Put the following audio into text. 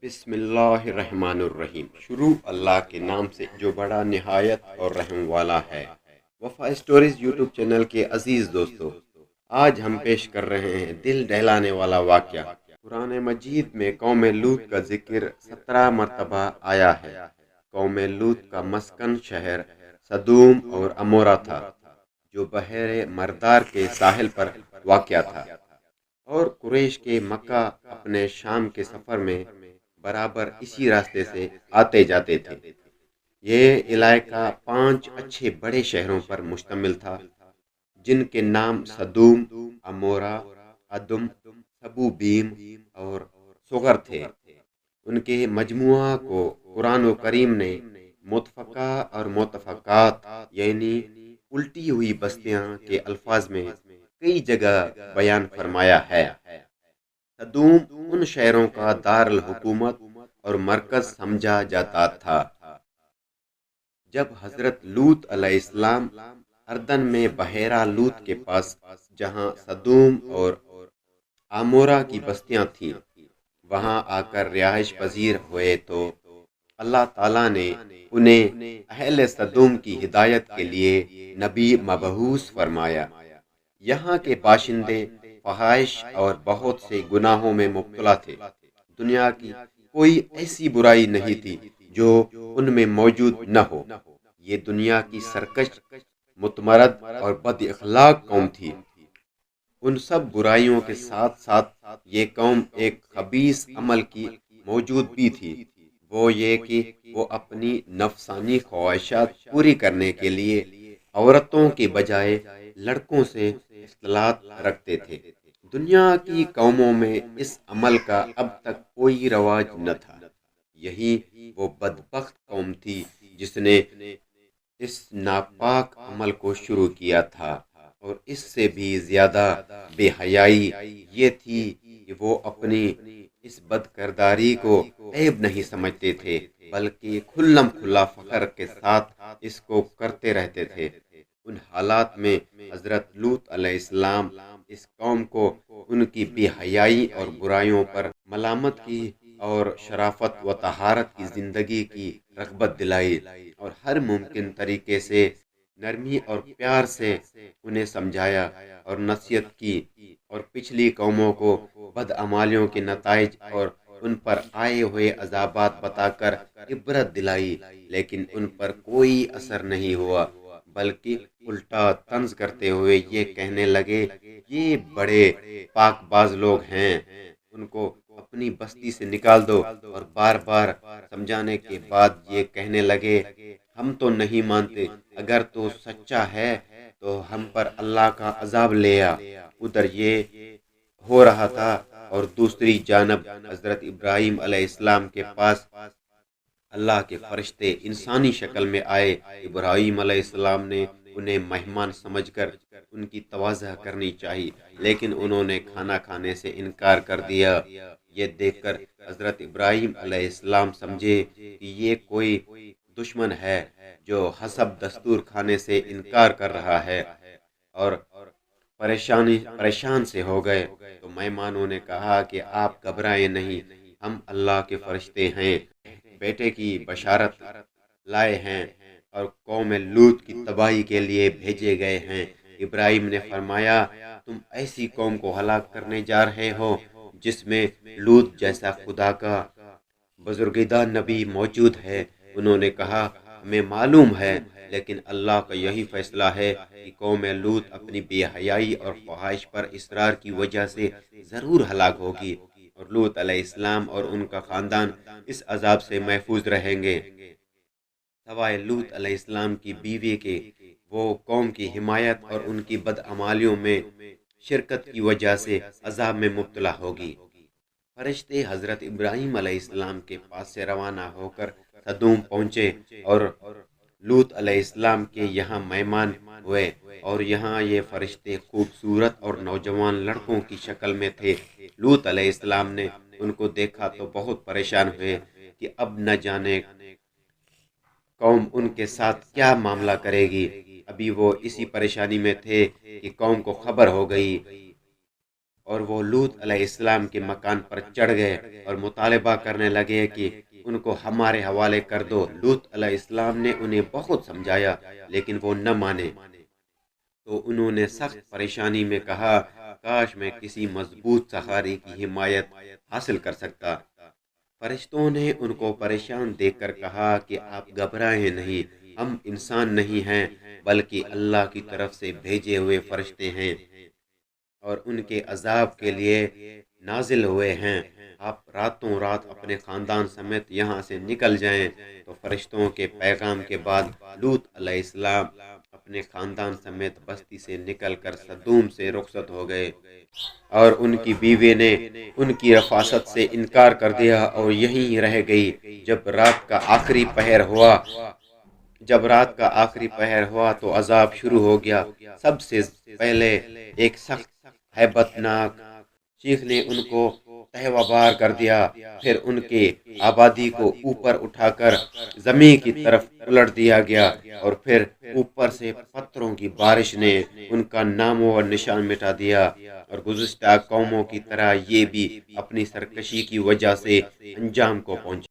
بسم اللہ الرحمن الرحیم۔ شروع اللہ کے نام سے جو بڑا نہایت اور رحم والا ہے۔ وفا سٹوریز یوٹیوب چینل کے عزیز دوستو، آج ہم پیش کر رہے ہیں دل دہلانے والا واقعہ۔ قرآن مجید میں قوم لوط کا ذکر 17 مرتبہ آیا ہے۔ قوم لوط کا مسکن شہر سدوم اور امورا تھا، جو بحر مردار کے ساحل پر واقع تھا، اور قریش کے مکہ اپنے شام کے سفر میں برابر اسی راستے سے آتے جاتے تھے۔ یہ علاقہ 5 اچھے بڑے شہروں پر مشتمل تھا، جن کے نام سدوم، امورا، ادم، سبوبیم اور سغر تھے۔ ان کے مجموعہ کو قرآن کریم نے متفقہ اور متفقات یعنی الٹی ہوئی بستیاں کے الفاظ میں کئی جگہ بیان فرمایا ہے۔ سدوم ان شہروں کا دارالحکومت اور مرکز سمجھا جاتا تھا۔ جب حضرت لوط علیہ السلام اردن میں بحیرہ لوط کے پاس، جہاں سدوم اور آمورا کی بستیاں تھیں، وہاں آ کر رہائش پذیر ہوئے تو اللہ تعالیٰ نے انہیں اہل سدوم کی ہدایت کے لیے نبی مبعوث فرمایا۔ یہاں کے باشندے فحائش اور بہت سے گناہوں میں مبتلا تھے۔ دنیا کی کوئی ایسی برائی نہیں تھی جو ان میں موجود نہ ہو۔ یہ دنیا کی سرکش، متمرد اور بد اخلاق قوم تھی۔ ان سب برائیوں کے ساتھ ساتھ یہ قوم ایک خبیث عمل کی موجود بھی تھی، وہ یہ کہ وہ اپنی نفسانی خواہشات پوری کرنے کے لیے عورتوں کے بجائے لڑکوں سے اختلاط رکھتے تھے۔ دنیا کی قوموں میں اس عمل کا اب تک کوئی رواج نہ تھا۔ یہی وہ بدبخت قوم تھی جس نے اس ناپاک عمل کو شروع کیا تھا، اور اس سے بھی زیادہ بے حیائی یہ تھی کہ وہ اپنی اس بد کرداری کو عیب نہیں سمجھتے تھے، بلکہ کھلم کھلا فخر کے ساتھ اس کو کرتے رہتے تھے۔ ان حالات میں حضرت لوط علیہ السلام اس قوم کو ان کی بے حیائی اور برائیوں پر ملامت کی، اور شرافت و طہارت کی زندگی کی رغبت دلائی، اور ہر ممکن طریقے سے نرمی اور پیار سے انہیں سمجھایا اور نصیحت کی، اور پچھلی قوموں کو بدعمالیوں کے نتائج اور ان پر آئے ہوئے عذابات بتا کر عبرت دلائی، لیکن ان پر کوئی اثر نہیں ہوا، بلکہ الٹا طنز کرتے ہوئے یہ کہنے لگے، یہ بڑے پاک باز لوگ ہیں، ان کو اپنی بستی سے نکال دو، اور بار بار سمجھانے کے بعد یہ کہنے لگے، ہم تو نہیں مانتے، اگر تو سچا ہے تو ہم پر اللہ کا عذاب لے آ۔ ادھر یہ ہو رہا تھا، اور دوسری جانب حضرت ابراہیم علیہ السلام کے پاس اللہ کے فرشتے انسانی شکل میں آئے۔ ابراہیم علیہ السلام نے انہیں مہمان سمجھ کر ان کی تواضع کرنی چاہی، لیکن انہوں نے کھانا کھانے سے انکار کر دیا۔ یہ دیکھ کر حضرت ابراہیم علیہ السلام سمجھے کہ یہ کوئی دشمن ہے جو حسب دستور کھانے سے انکار کر رہا ہے، اور پریشان سے ہو گئے۔ تو مہمانوں نے کہا کہ آپ گھبرائیں نہیں، ہم اللہ کے فرشتے ہیں، بیٹے کی بشارت لائے ہیں، اور قوم لوط کی تباہی کے لیے بھیجے گئے ہیں۔ ابراہیم نے فرمایا، تم ایسی قوم کو ہلاک کرنے جا رہے ہو جس میں لوط جیسا خدا کا بزرگیدہ نبی موجود ہے؟ انہوں نے کہا، ہمیں معلوم ہے، لیکن اللہ کا یہی فیصلہ ہے کہ قوم لوط اپنی بے حیائی اور خواہش پر اصرار کی وجہ سے ضرور ہلاک ہوگی، اور لوط علیہ السلام اور ان کا خاندان اس عذاب سے محفوظ رہیں گے، سوائے لوط علیہ السلام کی بیوی کے۔ وہ قوم کی حمایت اور ان کی بدعمالیوں میں شرکت کی وجہ سے عذاب میں مبتلا ہوگی۔ فرشتے حضرت ابراہیم علیہ السلام کے پاس سے روانہ ہو کر سدوم پہنچے، اور لوط علیہ السلام کے یہاں مہمان ہوئے، اور یہاں یہ فرشتے خوبصورت اور نوجوان لڑکوں کی شکل میں تھے۔ لوط علیہ السلام نے ان کو دیکھا تو بہت پریشان ہوئے کہ اب نہ جانے قوم ان کے ساتھ کیا معاملہ کرے گی۔ ابھی وہ اسی پریشانی میں تھے کہ قوم کو خبر ہو گئی، اور وہ لوط علیہ السلام کے مکان پر چڑھ گئے اور مطالبہ کرنے لگے کہ ان کو ہمارے حوالے کر دو۔ لوط علیہ السلام نے انہیں بہت سمجھایا لیکن وہ نہ مانے، تو انہوں نے سخت پریشانی میں کہا کاش میں کسی مضبوط سہارے کی حمایت حاصل کر سکتا۔ فرشتوں نے ان کو پریشان دیکھ کر کہا کہ آپ گھبرائیں نہیں، ہم انسان نہیں ہیں بلکہ اللہ کی طرف سے بھیجے ہوئے فرشتے ہیں اور ان کے عذاب کے لیے نازل ہوئے ہیں۔ آپ راتوں رات اپنے خاندان سمیت یہاں سے نکل جائیں۔ تو فرشتوں کے پیغام کے بعد لوط علیہ السلام اپنے خاندان سمیت بستی سے نکل کر سدوم سے رخصت ہو گئے اور ان کی بیوی نے ان کی رفاست سے انکار کر دیا اور یہیں رہ گئی۔ جب رات کا آخری پہر ہوا تو عذاب شروع ہو گیا۔ سب سے پہلے ایک سخت ہیبت ناک چیخ نے ان کو تہوہ بار کر دیا، پھر ان کے آبادی کو اوپر اٹھا کر زمین کی طرف الٹ دیا گیا اور پھر اوپر سے پتھروں کی بارش نے ان کا نام و نشان مٹا دیا، اور گزشتہ قوموں کی طرح یہ بھی اپنی سرکشی کی وجہ سے انجام کو پہنچے۔